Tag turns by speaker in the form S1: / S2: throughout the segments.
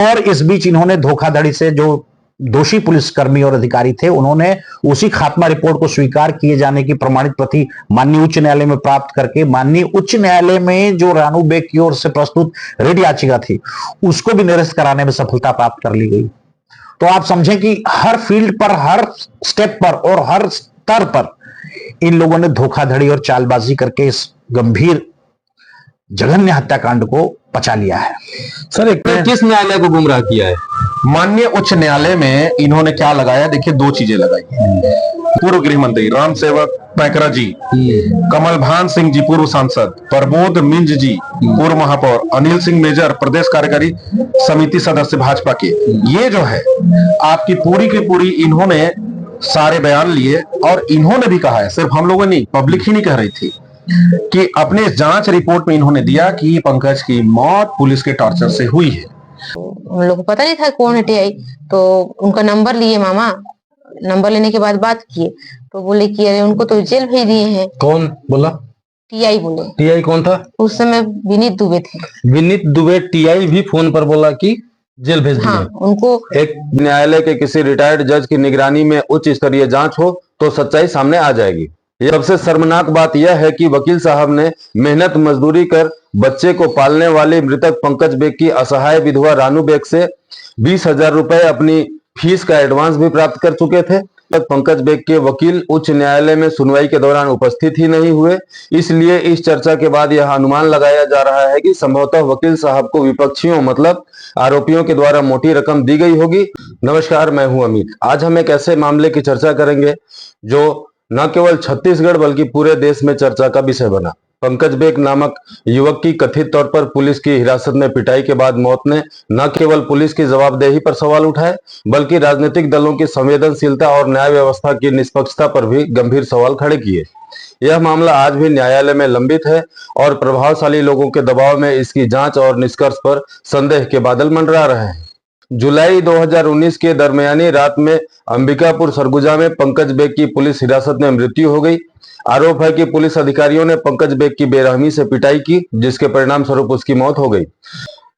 S1: और इस बीच इन्होंने धोखाधड़ी से जो दोषी पुलिसकर्मी और अधिकारी थे, उन्होंने उसी खात्मा रिपोर्ट को स्वीकार किए जाने की प्रमाणित प्रति माननीय उच्च न्यायालय में प्राप्त करके माननीय उच्च न्यायालय में जो रानू बेग की ओर से प्रस्तुत रेड याचिका थी उसको भी निरस्त कराने में सफलता प्राप्त कर ली गई। तो आप समझें कि हर फील्ड पर, हर स्टेप पर और हर स्तर पर इन लोगों ने धोखाधड़ी और चालबाजी करके इस गंभीर जघन्य हत्याकांड को पचा लिया है।
S2: सर, एक किस न्यायालय को गुमराह किया है?
S3: माननीय उच्च न्यायालय में इन्होंने क्या लगाया, देखिए दो चीजें लगाई है। पूर्व गृह मंत्री राम सेवक पैकरा जी, कमल भान सिंह जी पूर्व सांसद, प्रबोध मिंज जी पूर्व महापौर, अनिल सिंह मेजर प्रदेश कार्यकारी समिति सदस्य भाजपा के, ये जो है आपकी पूरी की पूरी इन्होंने सारे बयान लिए और इन्होंने भी कहा है, सिर्फ हम लोगों ने, पब्लिक ही नहीं कह रही थी, कि अपने जांच रिपोर्ट में इन्होंने दिया कि पंकज की मौत पुलिस के टॉर्चर से हुई है।
S4: उन लोगों को पता नहीं था कौन है टीआई, तो उनका नंबर लिए मामा, नंबर लेने के बाद बात किए तो बोले कि अरे उनको तो जेल भेज दिए हैं।
S2: कौन बोला?
S4: टीआई बोले।
S2: टीआई कौन था?
S4: उस समय विनीत दुबे थे।
S2: विनीत दुबे टीआई भी फोन पर बोला कि जेल भेज दिए।
S4: हाँ, उनको
S2: एक न्यायालय के किसी रिटायर्ड जज की निगरानी में उच्च स्तरीय जांच हो तो सच्चाई सामने आ जाएगी। यह सबसे शर्मनाक बात यह है कि वकील साहब ने मेहनत मजदूरी कर बच्चे को पालने वाले मृतक पंकज बेग की असहाय विधवा रानू बेग से 20,000 रुपए अपनी फीस का एडवांस भी प्राप्त कर चुके थे। पंकज बेग के वकील उच्च न्यायालय में सुनवाई के दौरान उपस्थित ही नहीं हुए, इसलिए इस चर्चा के बाद यह अनुमान लगाया जा रहा है कि संभवतः वकील साहब को विपक्षियों मतलब आरोपियों के द्वारा मोटी रकम दी गई होगी। नमस्कार, मैं हूं अमित। आज हम एक ऐसे मामले की चर्चा करेंगे जो न केवल छत्तीसगढ़ बल्कि पूरे देश में चर्चा का विषय बना। पंकज बेग नामक युवक की कथित तौर पर पुलिस की हिरासत में पिटाई के बाद मौत ने न केवल पुलिस की जवाबदेही पर सवाल उठाए बल्कि राजनीतिक दलों की संवेदनशीलता और न्याय व्यवस्था की निष्पक्षता पर भी गंभीर सवाल खड़े किए। यह मामला आज भी न्यायालय में लंबित है और प्रभावशाली लोगों के दबाव में इसकी जांच और निष्कर्ष पर संदेह के बादल मंडरा रहे हैं। जुलाई 2019 के दरमियानी रात में अंबिकापुर सरगुजा में पंकज बेग की पुलिस हिरासत में मृत्यु हो गई। आरोप है कि पुलिस अधिकारियों ने पंकज बेग की बेरहमी से पिटाई की, जिसके परिणाम स्वरूप उसकी मौत हो गई।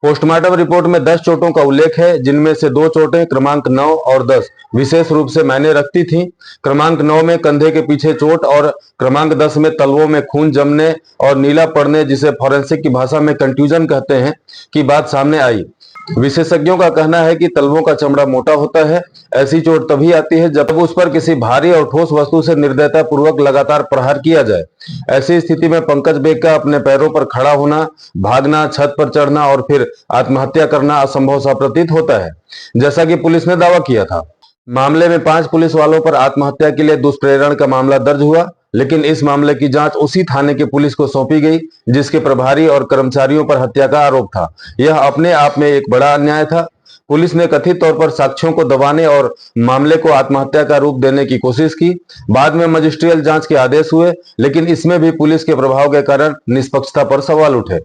S2: पोस्टमार्टम रिपोर्ट में 10 चोटों का उल्लेख है, जिनमें से 2 चोटें क्रमांक 9 और 10 विशेष रूप से मायने रखती थीं। क्रमांक 9 में कंधे के पीछे चोट और क्रमांक 10 में तलवों में खून जमने और नीला पड़ने, जिसे फॉरेंसिक की भाषा में कंट्यूजन कहते हैं, की बात सामने आई। विशेषज्ञों का कहना है कि तलवों का चमड़ा मोटा होता है। ऐसी चोट तभी आती है जब उस पर किसी भारी और ठोस वस्तु से निर्दयता पूर्वक लगातार प्रहार किया जाए। ऐसी स्थिति में पंकज बेग का अपने पैरों पर खड़ा होना, भागना, छत पर चढ़ना और फिर आत्महत्या करना असंभव सा प्रतीत होता है, जैसा कि पुलिस ने दावा किया था। मामले में 5 पुलिस वालों पर आत्महत्या के लिए दुष्प्रेरण का मामला दर्ज हुआ, लेकिन इस मामले की जांच उसी थाने की पुलिस को सौंपी गई जिसके प्रभारी और कर्मचारियों पर हत्या का आरोप था। यह अपने आप में एक बड़ा अन्याय था। पुलिस ने कथित तौर पर साक्ष्यों को दबाने और मामले को आत्महत्या का रूप देने की कोशिश की। बाद में मजिस्ट्रियल जांच के आदेश हुए, लेकिन इसमें भी पुलिस के प्रभाव के कारण निष्पक्षता पर सवाल उठे।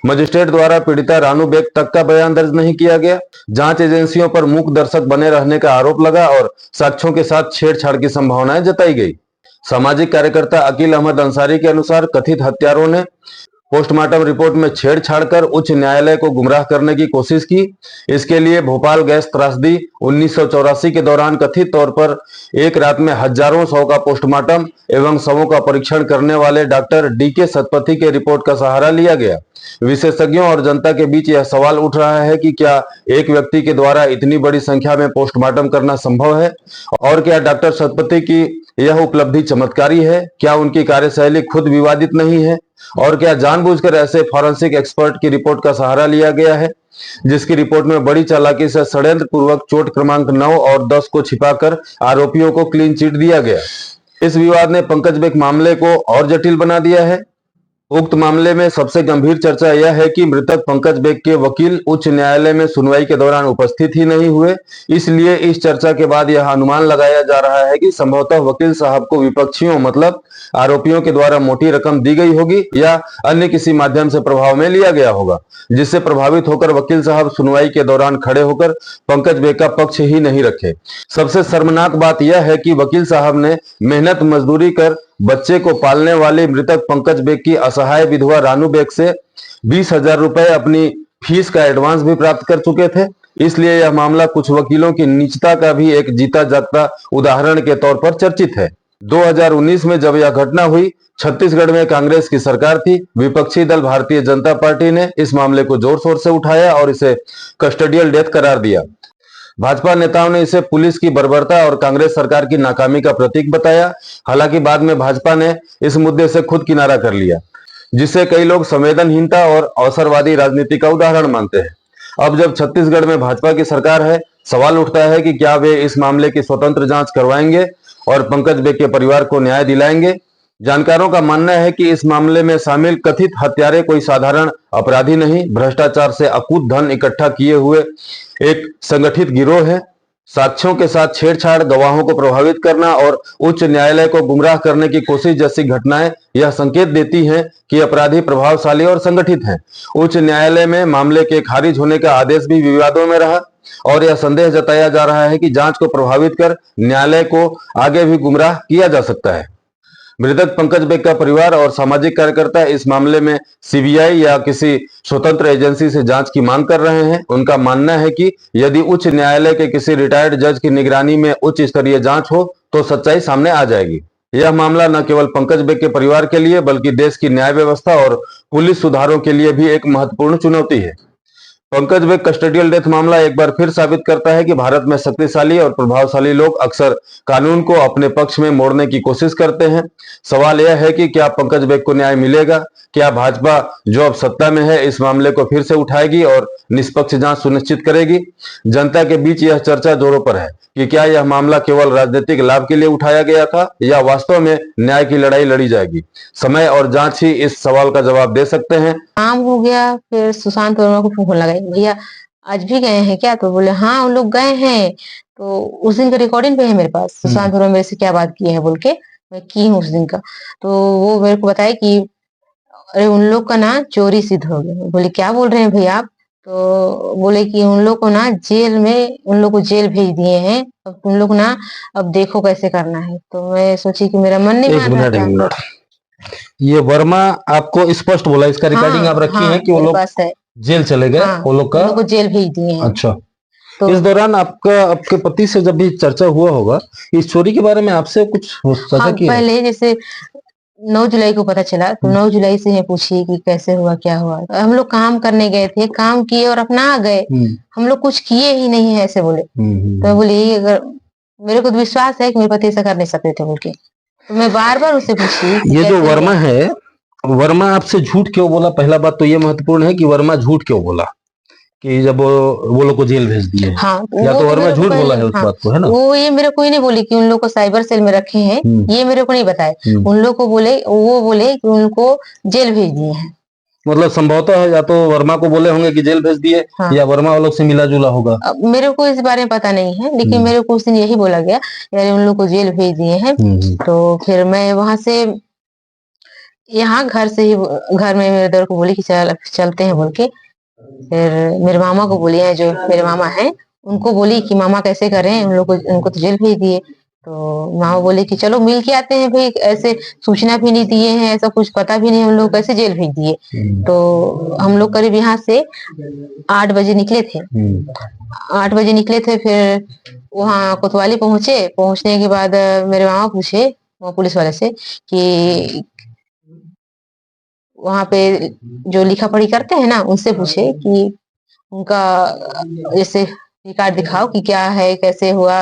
S2: मजिस्ट्रेट द्वारा पीड़िता रानू बेग तक का बयान दर्ज नहीं किया गया। जांच एजेंसियों पर मूक दर्शक बने रहने का आरोप लगा और साक्ष्यों के साथ छेड़छाड़ की संभावनाएं जताई गई। सामाजिक कार्यकर्ता अकील अहमद अंसारी के अनुसार कथित हत्यारों ने पोस्टमार्टम रिपोर्ट में छेड़छाड़ कर उच्च न्यायालय को गुमराह करने की कोशिश की। इसके लिए भोपाल गैस त्रासदी 1984 के दौरान कथित तौर पर एक रात में हजारों शव का पोस्टमार्टम एवं शवों का परीक्षण करने वाले डॉक्टर डीके सतपथी के रिपोर्ट का सहारा लिया गया। विशेषज्ञों और जनता के बीच यह सवाल उठ रहा है कि क्या एक व्यक्ति के द्वारा इतनी बड़ी संख्या में पोस्टमार्टम करना संभव है और क्या डॉक्टर सतपथी की यह उपलब्धि चमत्कारी है? क्या उनकी कार्यशैली खुद विवादित नहीं है और क्या जानबूझकर ऐसे फॉरेंसिक एक्सपर्ट की रिपोर्ट का सहारा लिया गया है, जिसकी रिपोर्ट में बड़ी चालाकी से षड्यंत्र पूर्वक चोट क्रमांक 9 और 10 को छिपाकर आरोपियों को क्लीन चिट दिया गया। इस विवाद ने पंकज बेग मामले को और जटिल बना दिया है। उक्त मामले में सबसे गंभीर चर्चा यह है कि मृतक पंकज बेग के वकील उच्च न्यायालय में सुनवाई के दौरान उपस्थित ही नहीं हुए, इसलिए इस चर्चा के बाद यह अनुमान लगाया जा रहा है कि संभवतः वकील साहब को विपक्षियों मतलब आरोपियों के द्वारा मोटी रकम दी गई होगी या अन्य किसी माध्यम से प्रभाव में लिया गया होगा, जिससे प्रभावित होकर वकील साहब सुनवाई के दौरान खड़े होकर पंकज बेग का पक्ष ही नहीं रखे। सबसे शर्मनाक बात यह है कि वकील साहब ने मेहनत मजदूरी कर बच्चे को पालने वाले मृतक पंकज बेग की असहाय विधवा रानू बेग से 20,000 रुपए अपनी फीस का एडवांस भी प्राप्त कर चुके थे। इसलिए यह मामला कुछ वकीलों की नीचता का भी एक जीता जागता उदाहरण के तौर पर चर्चित है। 2019 में जब यह घटना हुई, छत्तीसगढ़ में कांग्रेस की सरकार थी। विपक्षी दल भारतीय जनता पार्टी ने इस मामले को जोर शोर से उठाया और इसे कस्टोडियल डेथ करार दिया। भाजपा नेताओं ने इसे पुलिस की बर्बरता और कांग्रेस सरकार की नाकामी का प्रतीक बताया। हालांकि बाद में भाजपा ने इस मुद्दे से खुद किनारा कर लिया, जिसे कई लोग संवेदनहीनता और अवसरवादी राजनीति का उदाहरण मानते हैं। अब जब छत्तीसगढ़ में भाजपा की सरकार है, सवाल उठता है कि क्या वे इस मामले की स्वतंत्र जांच करवाएंगे और पंकज बेक के परिवार को न्याय दिलाएंगे। जानकारों का मानना है कि इस मामले में शामिल कथित हत्यारे कोई साधारण अपराधी नहीं, भ्रष्टाचार से अकूत धन इकट्ठा किए हुए एक संगठित गिरोह है। साक्ष्यों के साथ छेड़छाड़, गवाहों को प्रभावित करना और उच्च न्यायालय को गुमराह करने की कोशिश जैसी घटनाएं यह संकेत देती हैं कि अपराधी प्रभावशाली और संगठित हैं। उच्च न्यायालय में मामले के खारिज होने का आदेश भी विवादों में रहा और यह संदेह जताया जा रहा है कि जांच को प्रभावित कर न्यायालय को आगे भी गुमराह किया जा सकता है। मृतक पंकज बेक का परिवार और सामाजिक कार्यकर्ता इस मामले में सीबीआई या किसी स्वतंत्र एजेंसी से जांच की मांग कर रहे हैं। उनका मानना है कि यदि उच्च न्यायालय के किसी रिटायर्ड जज की निगरानी में उच्च स्तरीय जांच हो तो सच्चाई सामने आ जाएगी। यह मामला न केवल पंकज बेक के परिवार के लिए बल्कि देश की न्याय व्यवस्था और पुलिस सुधारों के लिए भी एक महत्वपूर्ण चुनौती है। पंकज बेक कस्टोडियल डेथ मामला एक बार फिर साबित करता है कि भारत में शक्तिशाली और प्रभावशाली लोग अक्सर कानून को अपने पक्ष में मोड़ने की कोशिश करते हैं। सवाल यह है कि क्या पंकज बेक को न्याय मिलेगा? क्या भाजपा, जो अब सत्ता में है, इस मामले को फिर से उठाएगी और निष्पक्ष जांच सुनिश्चित करेगी? जनता के बीच यह चर्चा जोरों पर है कि क्या यह मामला केवल राजनीतिक लाभ के लिए उठाया गया था या वास्तव में न्याय की लड़ाई लड़ी जाएगी। समय और जांच ही इस सवाल का जवाब दे सकते हैं।
S4: काम हो गया, फिर सुशांत वर्मा को फोन लगाई, भैया आज भी गए हैं क्या? तो बोले हाँ उन लोग गए हैं। तो उस दिन का रिकॉर्डिंग पे है मेरे पास, सुशांत वर्मा मेरे से क्या बात किए हैं बोल के, मैं की हूँ उस दिन का। तो वो मेरे को बताया कि अरे उन लोग का ना चोरी सिद्ध हो गया। बोले क्या बोल रहे हैं भैया आप? तो बोले कि उन लोग को ना जेल में, उन लोग को जेल भेज दिए हैं, अब तुम लोग ना अब देखो कैसे करना है। तो मैं सोची कि मेरा मन नहीं मान रहा था।
S3: ये वर्मा आपको स्पष्ट बोला, इसका रिकॉर्डिंग आप रखी है कि वो लोग जेल चले गए, वो लोग का
S4: को जेल भेज दिए हैं।
S3: अच्छा, तो इस दौरान आपके पति से जब भी चर्चा हुआ होगा इस चोरी के बारे में, आपसे कुछ साझा किया?
S4: पहले जैसे 9 जुलाई को पता चला तो 9 जुलाई से मैं पूछी कि कैसे हुआ, क्या हुआ। हम लोग काम करने गए थे, काम किए और अपना आ गए, हम लोग कुछ किए ही नहीं है, ऐसे बोले। तो बोली अगर मेरे को तो विश्वास है कि मेरे पति ऐसा कर नहीं सकते थे बोल के। तो मैं बार बार उससे पूछी
S3: ये जो वर्मा है, वर्मा आपसे झूठ क्यों बोला? पहला बात तो ये महत्वपूर्ण है कि वर्मा झूठ क्यों बोला कि जब वो लोग को जेल भेज दिए।
S4: हाँ,
S3: या तो वर्मा झूठ बोला है उस बात को, है ना?
S4: वो ये मेरे को ही नहीं बोली कि उन लोग को साइबर सेल में रखे हैं, ये मेरे को नहीं बताए। उन लोग को बोले, वो बोले कि उनको जेल भेज दिए हैं।
S3: मतलब संभवतः या तो वर्मा को बोले होंगे कि जेल भेज दिए, या वर्मा वालों से मिला जुला होगा।
S4: मेरे को इस बारे में पता नहीं है, लेकिन मेरे को उस दिन यही बोला गया यार उन लोग को जेल भेज दिए हैं। तो फिर मैं वहां से यहाँ घर से ही, घर में मेरे दर को बोली कि चलते हैं बोल के। फिर मेरे मामा को बोली है, जो मेरे मामा हैं, उनको बोली कि मामा कैसे करें, उन लोग को, उनको तो जेल भेज दिए। तो मामा बोले कि चलो मिल के आते हैं भाई, ऐसे सूचना भी नहीं दिए हैं, ऐसा कुछ पता भी नहीं, हम लोग कैसे जेल भेज दिए। तो हम लोग करीब यहाँ से 8 बजे निकले थे। 8 बजे निकले थे, फिर वहाँ कोतवाली पहुंचे। पहुंचने के बाद मेरे मामा पूछे वहाँ पुलिस वाले से कि वहां पे जो लिखा पढ़ी करते हैं ना, उनसे पूछे कि उनका जैसे रिकॉर्ड दिखाओ कि क्या है, कैसे हुआ।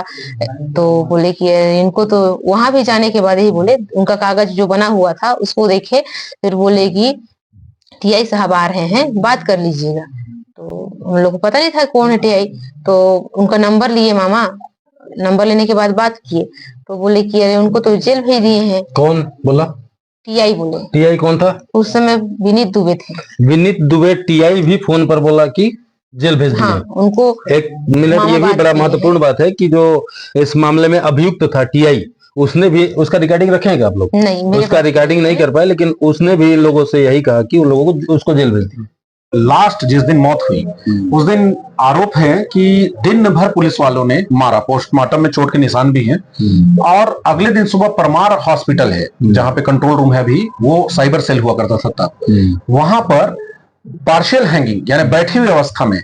S4: तो बोले कि इनको तो वहां भी जाने के बाद ही बोले उनका कागज जो बना हुआ था उसको देखे, फिर बोले कि टीआई साहब आ रहे हैं, बात कर लीजिएगा। तो हम लोग को पता नहीं था कौन है टीआई। तो उनका नंबर लिए मामा, नंबर लेने के बाद बात किए तो बोले कि अरे उनको तो जेल भेज दिए हैं।
S3: कौन बोला?
S4: टीआई बोले।
S3: टीआई कौन था?
S4: उस समय विनीत दुबे थे।
S3: विनीत दुबे टीआई भी फोन पर बोला कि जेल भेज दिए।
S4: उनको
S3: एक मिनट, ये भी बड़ा महत्वपूर्ण बात है कि जो इस मामले में अभियुक्त था टीआई, उसने भी, उसका रिकॉर्डिंग रखे हैं क्या आप लोग?
S4: नहीं,
S3: उसका रिकॉर्डिंग नहीं कर पाए, लेकिन उसने भी लोगों से यही कहा कि उन लोगों को उसको जेल भेज दिया।
S5: लास्ट जिस दिन मौत हुई उस दिन आरोप है कि दिन भर पुलिस वालों ने मारा, पोस्टमार्टम में चोट के निशान भी हैं। और अगले दिन सुबह परमार हॉस्पिटल है जहां पे कंट्रोल रूम है भी, वो साइबर सेल हुआ करता था तब, वहां पर पार्शियल हैंगिंग यानी बैठी हुई अवस्था में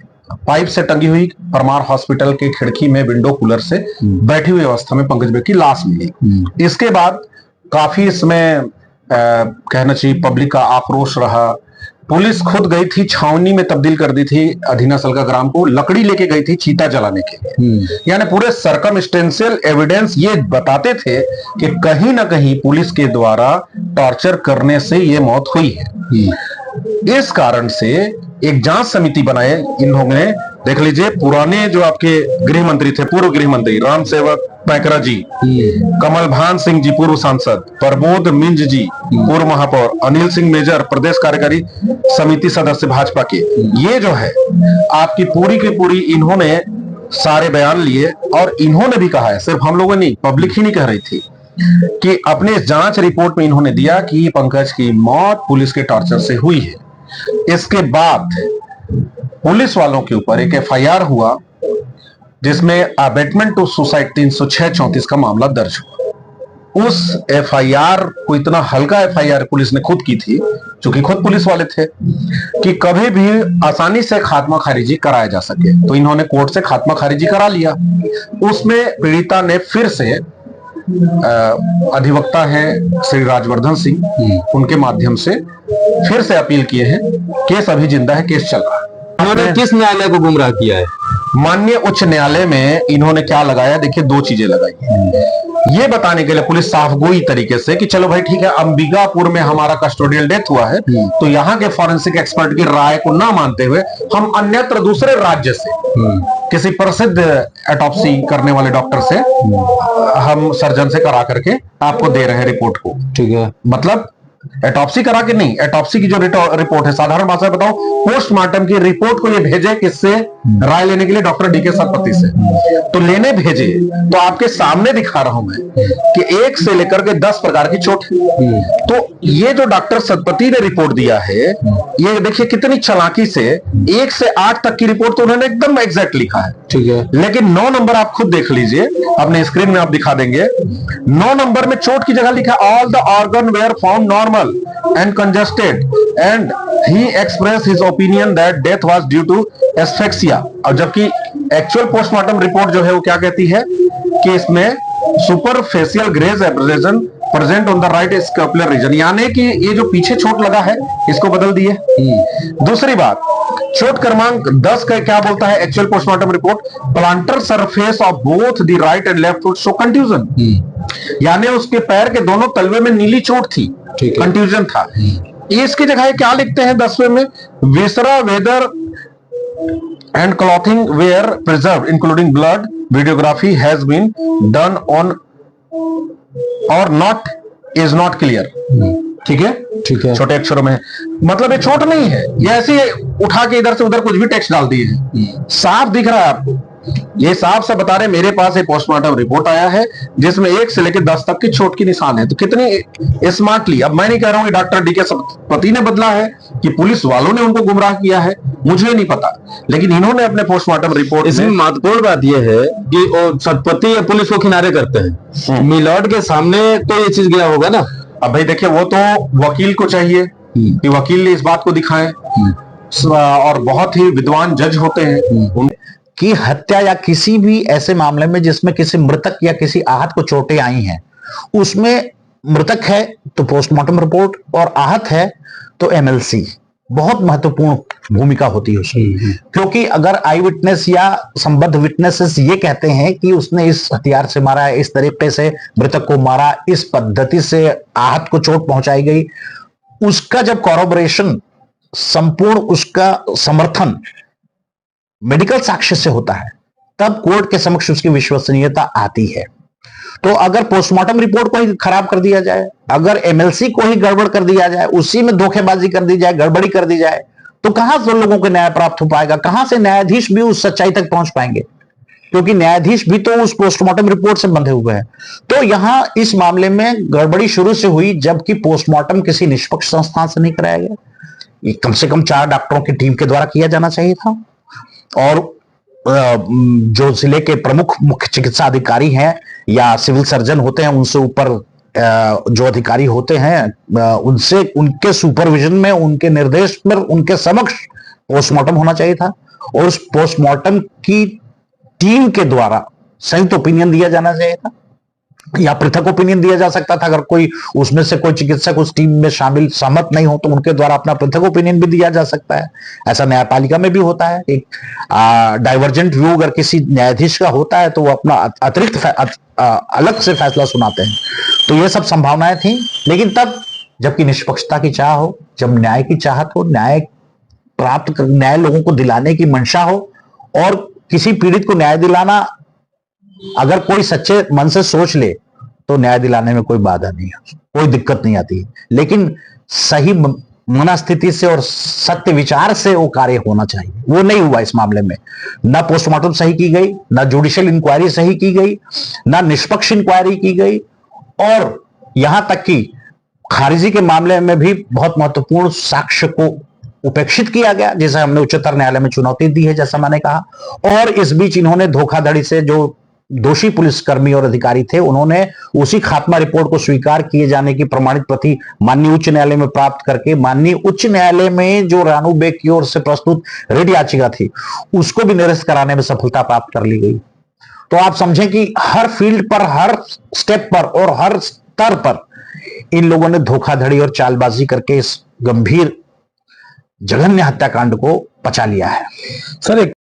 S5: पाइप से टंगी हुई परमार हॉस्पिटल के खिड़की में विंडो कूलर से बैठी हुई अवस्था में पंकज बेग की लाश मिली। इसके बाद काफी इसमें कहना चाहिए पब्लिक का आक्रोश रहा। पुलिस खुद गई थी, छावनी में तब्दील कर दी थी अधीना सलका ग्राम को, लकड़ी लेके गई थी चीता जलाने के लिए। यानी पूरे सर्कमस्टेंशियल एविडेंस ये बताते थे कि कहीं ना कहीं पुलिस के द्वारा टॉर्चर करने से ये मौत हुई है। इस कारण से एक जांच समिति बनाए इन लोगों ने। देख लीजिए, पुराने जो आपके गृह मंत्री थे, पूर्व गृह मंत्री राम सेवक पैकरा जी, कमल भान सिंह जी पूर्व सांसद, प्रबोध मिंज जी पूर्व महापौर, अनिल सिंह मेजर प्रदेश कार्यकारी समिति सदस्य भाजपा के, ये जो है आपकी पूरी की पूरी इन्होंने सारे बयान लिए। और इन्होंने भी कहा है, सिर्फ हम लोगों ने, पब्लिक ही नहीं कह रही थी, कि अपने जांच रिपोर्ट में इन्होंने दिया कि पंकज की मौत पुलिस के टॉर्चर से हुई है। इसके बाद पुलिस वालों के ऊपर एक एफआईआर हुआ जिसमें अबेटमेंट टू सुसाइड 306-34 का मामला दर्ज हुआ। उस एफआईआर को इतना हल्का एफआईआर पुलिस ने खुद की थी, चूंकि खुद पुलिस वाले थे, कि कभी भी आसानी से खात्मा खारिजी कराया जा सके, तो इन्होंने कोर्ट से खात्मा खारिजी करा लिया। उसमें पीड़िता ने फिर से अधिवक्ता है श्री राजवर्धन सिंह, उनके माध्यम से फिर से अपील किए हैं। केस अभी जिंदा है, केस चल रहा है।
S2: उन्होंने किस न्यायालय को गुमराह किया है?
S5: माननीय उच्च न्यायालय में इन्होंने क्या लगाया, देखिए 2 चीजें लगाई हैं। ये बताने के लिए पुलिस साफगोई तरीके से कि चलो भाई ठीक है, अंबिकापुर में हमारा कस्टोडियल डेथ हुआ है, तो यहाँ के फॉरेंसिक एक्सपर्ट की राय को ना मानते हुए हम अन्यत्र दूसरे राज्य से किसी प्रसिद्ध ऑटोप्सी करने वाले डॉक्टर से, हम सर्जन से करा करके आपको दे रहे हैं रिपोर्ट को।
S2: ठीक है,
S5: मतलब एटॉप्सी करा के नहीं, एटॉप्सी की जो रिपोर्ट है, साधारण भाषा में बताओ, पोस्टमार्टम की रिपोर्ट को ये भेजे किससे, राय लेने के लिए डॉक्टर डीके सतपति से। तो लेने भेजे, तो आपके सामने दिखा रहा हूं मैं कि 1 से लेकर के 10 प्रकार की चोट है। तो ये जो डॉक्टर सतपति ने रिपोर्ट दिया है, ये देखिए कितनी चालाकी से 1 से 8 तक की रिपोर्ट तो उन्होंने एकदम एग्जैक्ट लिखा है।
S2: ठीक है,
S5: लेकिन 9 नंबर आप खुद देख लीजिए, अपने स्क्रीन में आप दिखा देंगे। 9 नंबर में चोट की जगह लिखा all the organ were found normal and congested and he expressed his opinion that death was due to asphyxia। और जबकि एक्चुअल पोस्टमार्टम रिपोर्ट जो है वो क्या कहती है कि इसमें superficial graze abrasion present on the right scapular region, यानी कि ये जो पीछे चोट लगा है इसको बदल दिए। दूसरी बात, चोट क्रमांक 10 का क्या बोलता है actual postmortem report, planter surface of both the right and left foot show contusion, यानी उसके पैर के दोनों तलवे में नीली चोट थी, कंट्यूजन था। इसकी जगह क्या लिखते हैं 10वें में, viscera whether and clothing were preserved including blood, videography has been done on और नॉट इज नॉट क्लियर। ठीक है,
S2: ठीक है,
S5: छोटे अक्षरों में, मतलब ये चोट नहीं है, ये ऐसे उठा के इधर से उधर कुछ भी टेक्स्ट डाल दिए हैं, साफ दिख रहा है आपको। ये साफ से बता रहे, मेरे पास एक पोस्टमार्टम रिपोर्ट आया है जिसमें 1 से लेकर 10 तक की चोट की निशान है। तो कितनी स्मार्टली, अब मैं नहीं कह रहा हूं कि डॉक्टर डीके सतपति ने बदला है कि पुलिस वालों ने उनको गुमराह किया है, मुझे नहीं पता, लेकिन इन्होंने अपने पोस्टमार्टम रिपोर्ट
S2: इसमें महत्वपूर्ण बात यह है कि वो सतपति या पुलिस को किनारे करते हैं, मिलॉर्ड के सामने तो ये चीज गया होगा ना।
S5: अब भाई देखिए, वो तो वकील को चाहिए कि वकील इस बात को दिखाएं, और बहुत ही विद्वान जज होते हैं
S1: कि हत्या या किसी भी ऐसे मामले में जिसमें किसी मृतक या किसी आहत को चोटें आई हैं, उसमें मृतक है तो पोस्टमार्टम रिपोर्ट और आहत है तो एमएलसी बहुत महत्वपूर्ण भूमिका होती है उसकी। क्योंकि अगर आई विटनेस या संबद्ध विटनेसेस ये कहते हैं कि उसने इस हथियार से मारा है, इस तरीके से मृतक को मारा, इस पद्धति से आहत को चोट पहुंचाई गई, उसका जब कॉरोबोरेशन, संपूर्ण उसका समर्थन मेडिकल साक्ष्य से होता है, तब कोर्ट के समक्ष उसकी विश्वसनीयता आती है। तो अगर पोस्टमार्टम रिपोर्ट को ही खराब कर दिया जाए, अगर एमएलसी को ही गड़बड़ कर दिया जाए, उसी में धोखेबाजी कर दी जाए, गड़बड़ी कर दी जाए, तो कहां से लोगों को न्याय प्राप्त हो पाएगा, कहां से न्यायाधीश भी उस सच्चाई तक पहुंच पाएंगे, क्योंकि न्यायाधीश भी तो उस पोस्टमार्टम रिपोर्ट से बंधे हुए हैं। तो यहां इस मामले में गड़बड़ी शुरू से हुई, जबकि पोस्टमार्टम किसी निष्पक्ष संस्थान से नहीं कराया गया, कम से कम 4 डॉक्टरों की टीम के द्वारा किया जाना चाहिए था। और जो जिले के प्रमुख मुख्य चिकित्सा अधिकारी हैं या सिविल सर्जन होते हैं, उनसे ऊपर जो अधिकारी होते हैं, उनसे, उनके सुपरविजन में, उनके निर्देश पर, उनके समक्ष पोस्टमार्टम होना चाहिए था। और उस पोस्टमार्टम की टीम के द्वारा संयुक्त ओपिनियन दिया जाना चाहिए था या पृथक ओपिनियन दिया जा सकता था। अगर कोई उसमें से कोई चिकित्सक उस टीम में शामिल सहमत नहीं हो तो उनके द्वारा अपना पृथक ओपिनियन भी दिया जा सकता है। ऐसा न्यायपालिका में भी होता है। एक डाइवर्जेंट व्यू अगर किसी न्यायाधीश का होता है तो वो अपना अतिरिक्त अलग से फैसला सुनाते हैं। तो ये सब संभावनाएं थी, लेकिन तब जबकि निष्पक्षता की चाह हो, जब न्याय की चाहत हो, न्याय लोगों को दिलाने की मंशा हो और किसी पीड़ित को न्याय दिलाना अगर कोई सच्चे मन से सोच ले तो न्याय दिलाने में कोई बाधा नहीं है, कोई दिक्कत नहीं आती। लेकिन सही मनस्थिति से और सत्य विचार से वो कार्य होना चाहिए, वो नहीं हुआ इस मामले में। ना पोस्टमार्टम सही की गई, ना जुडिशियल इंक्वायरी सही की गई, ना निष्पक्ष इंक्वायरी की गई, और यहां तक कि खारिजी के मामले में भी बहुत महत्वपूर्ण साक्ष्य को उपेक्षित किया गया, जिसे हमने उच्चतम न्यायालय में चुनौती दी है, जैसा मैंने कहा। और इस बीच इन्होंने धोखाधड़ी से जो दोषी पुलिसकर्मी और अधिकारी थे, उन्होंने उसी खात्मा रिपोर्ट को स्वीकार किए जाने की प्रमाणित प्रति माननीय उच्च न्यायालय में प्राप्त करके माननीय उच्च न्यायालय में जो रानू बेग की ओर से प्रस्तुत रिट याचिका थी उसको भी निरस्त कराने में सफलता प्राप्त कर ली गई। तो आप समझें कि हर फील्ड पर, हर स्टेप पर और हर स्तर पर इन लोगों ने धोखाधड़ी और चालबाजी करके इस गंभीर जघन्य हत्याकांड को पचा लिया है।
S5: सर, एक